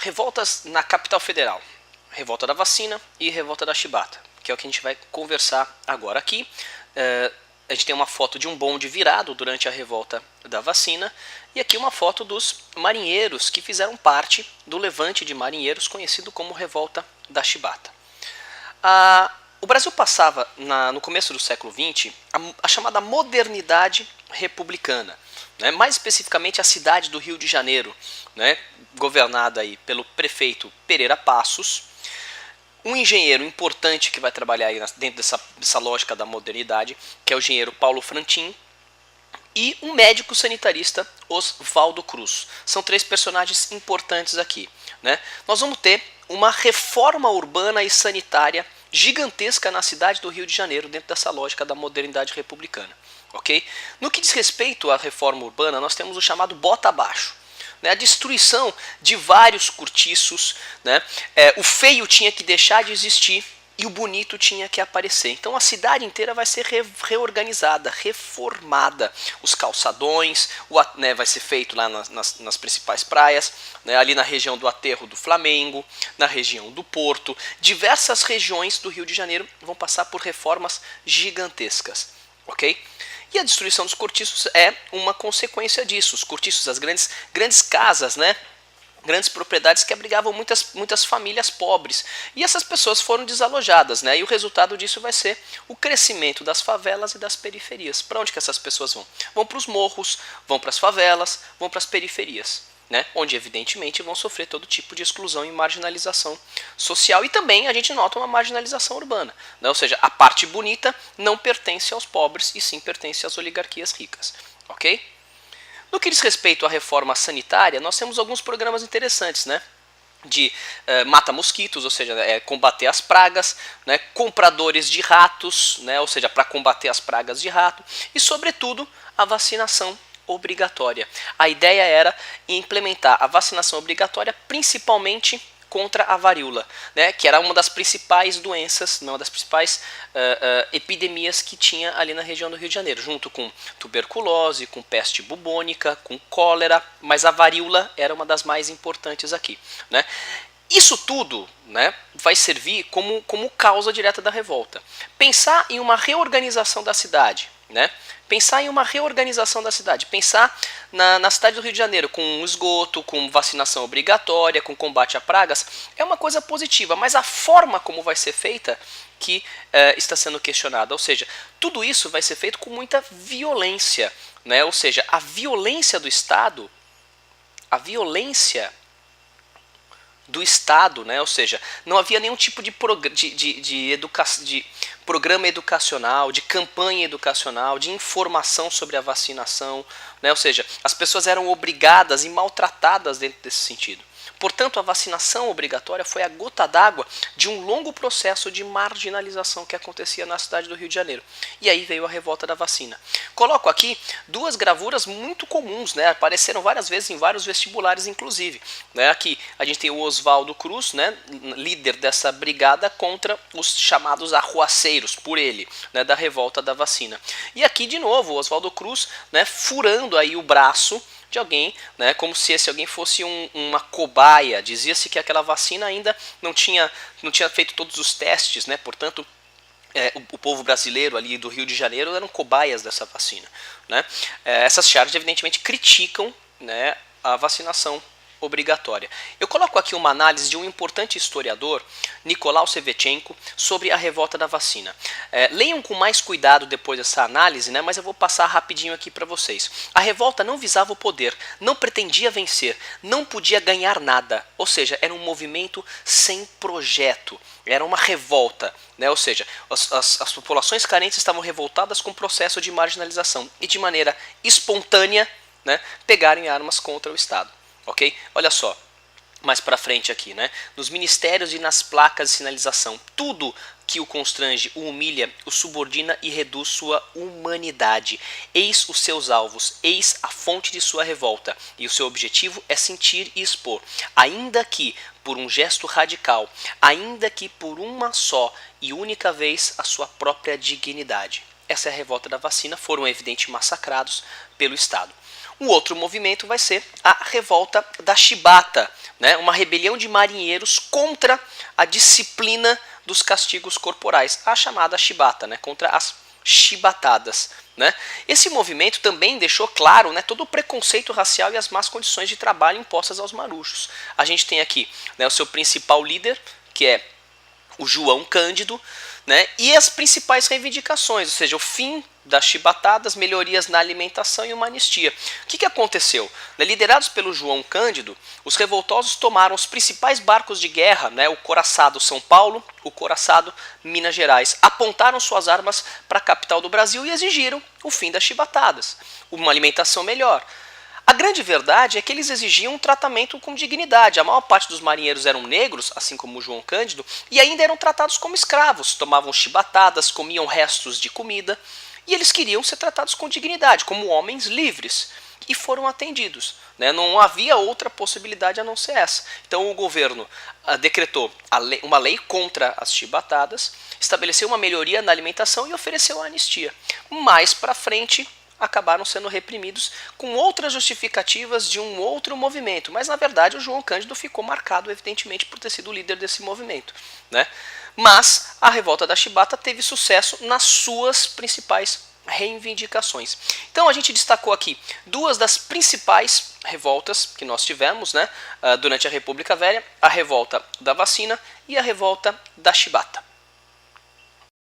revoltas na capital federal, revolta da vacina e revolta da chibata, que é o que a gente vai conversar agora aqui. A gente tem uma foto de um bonde virado durante a revolta da vacina e aqui uma foto dos marinheiros que fizeram parte do levante de marinheiros conhecido como revolta da chibata. O Brasil passava, no começo do século XX, a chamada modernidade republicana, né? Mais especificamente a cidade do Rio de Janeiro, né? Governada aí pelo prefeito Pereira Passos, um engenheiro importante que vai trabalhar aí dentro dessa lógica da modernidade, que é o engenheiro Paulo Frantin, e um médico sanitarista, Oswaldo Cruz. São três personagens importantes aqui, né? Nós vamos ter uma reforma urbana e sanitária gigantesca na cidade do Rio de Janeiro, dentro dessa lógica da modernidade republicana. Okay? No que diz respeito à reforma urbana, nós temos o chamado bota abaixo. Né? A destruição de vários cortiços, né? O feio tinha que deixar de existir e o bonito tinha que aparecer. Então a cidade inteira vai ser reorganizada, reformada. Os calçadões, né, vai ser feito lá nas principais praias, né, ali na região do Aterro do Flamengo, na região do Porto. Diversas regiões do Rio de Janeiro vão passar por reformas gigantescas. Ok? E a destruição dos cortiços é uma consequência disso. Os cortiços, as grandes casas, né? Grandes propriedades que abrigavam muitas famílias pobres. E essas pessoas foram desalojadas, né? E o resultado disso vai ser o crescimento das favelas e das periferias. Para onde que essas pessoas vão? Vão para os morros, vão para as favelas, vão para as periferias, né? Onde evidentemente vão sofrer todo tipo de exclusão e marginalização social. E também a gente nota uma marginalização urbana, né? Ou seja, a parte bonita não pertence aos pobres e sim pertence às oligarquias ricas. Ok? No que diz respeito à reforma sanitária, nós temos alguns programas interessantes, né? De mata-mosquitos, ou seja, combater as pragas, né? Compradores de ratos, né? Ou seja, para combater as pragas de rato, e sobretudo a vacinação obrigatória. A ideia era implementar a vacinação obrigatória principalmente contra a varíola, né, que era uma das principais doenças, uma das principais epidemias que tinha ali na região do Rio de Janeiro, junto com tuberculose, com peste bubônica, com cólera, mas a varíola era uma das mais importantes aqui, né. Isso tudo, né, vai servir como causa direta da revolta. Pensar em uma reorganização da cidade, né? Pensar em uma reorganização da cidade, pensar na cidade do Rio de Janeiro com esgoto, com vacinação obrigatória, com combate a pragas, é uma coisa positiva, mas a forma como vai ser feita que está sendo questionada, ou seja, tudo isso vai ser feito com muita violência, né? Ou seja, a violência do Estado, do Estado, né? Ou seja, não havia nenhum tipo de programa educacional, de campanha educacional, de informação sobre a vacinação, né? Ou seja, as pessoas eram obrigadas e maltratadas dentro desse sentido. Portanto, a vacinação obrigatória foi a gota d'água de um longo processo de marginalização que acontecia na cidade do Rio de Janeiro. E aí veio a revolta da vacina. Coloco aqui duas gravuras muito comuns, né? Apareceram várias vezes em vários vestibulares, inclusive. Né? Aqui a gente tem o Oswaldo Cruz, né? Líder dessa brigada contra os chamados arruaceiros, por ele, né? Da revolta da vacina. E aqui de novo o Oswaldo Cruz, né? Furando aí o braço de alguém, né, como se esse alguém fosse uma cobaia. Dizia-se que aquela vacina ainda não tinha feito todos os testes, né, portanto o povo brasileiro ali do Rio de Janeiro eram cobaias dessa vacina, né. Essas charges evidentemente criticam, né, a vacinação obrigatória. Eu coloco aqui uma análise de um importante historiador, Nicolau Shevchenko, sobre a revolta da vacina. Leiam com mais cuidado depois dessa análise, né, mas eu vou passar rapidinho aqui para vocês. A revolta não visava o poder, não pretendia vencer, não podia ganhar nada, ou seja, era um movimento sem projeto, era uma revolta, né, ou seja, as populações carentes estavam revoltadas com o processo de marginalização e de maneira espontânea, né, pegarem armas contra o Estado. Ok? Olha só, mais para frente aqui, né? Nos ministérios e nas placas de sinalização, tudo que o constrange, o humilha, o subordina e reduz sua humanidade. Eis os seus alvos, eis a fonte de sua revolta, e o seu objetivo é sentir e expor, ainda que por um gesto radical, ainda que por uma só e única vez, a sua própria dignidade. Essa é a revolta da vacina, foram evidentemente massacrados pelo Estado. O outro movimento vai ser a revolta da chibata, né? Uma rebelião de marinheiros contra a disciplina dos castigos corporais, a chamada chibata, né? Contra as chibatadas. Né? Esse movimento também deixou claro, né, todo o preconceito racial e as más condições de trabalho impostas aos marujos. A gente tem aqui, né, o seu principal líder, que é o João Cândido, né, e as principais reivindicações, ou seja, o fim das chibatadas, melhorias na alimentação e uma anistia. O que aconteceu? Liderados pelo João Cândido, os revoltosos tomaram os principais barcos de guerra, né, o coraçado São Paulo, o coraçado Minas Gerais, apontaram suas armas para a capital do Brasil e exigiram o fim das chibatadas, uma alimentação melhor. A grande verdade é que eles exigiam um tratamento com dignidade. A maior parte dos marinheiros eram negros, assim como o João Cândido, e ainda eram tratados como escravos, tomavam chibatadas, comiam restos de comida, e eles queriam ser tratados com dignidade, como homens livres, e foram atendidos. Né? Não havia outra possibilidade a não ser essa. Então o governo decretou uma lei contra as chibatadas, estabeleceu uma melhoria na alimentação e ofereceu a anistia. Mais para frente, acabaram sendo reprimidos com outras justificativas de um outro movimento. Mas, na verdade, o João Cândido ficou marcado, evidentemente, por ter sido o líder desse movimento. Né? Mas a revolta da chibata teve sucesso nas suas principais reivindicações. Então, a gente destacou aqui duas das principais revoltas que nós tivemos, né, durante a República Velha, a revolta da vacina e a revolta da chibata.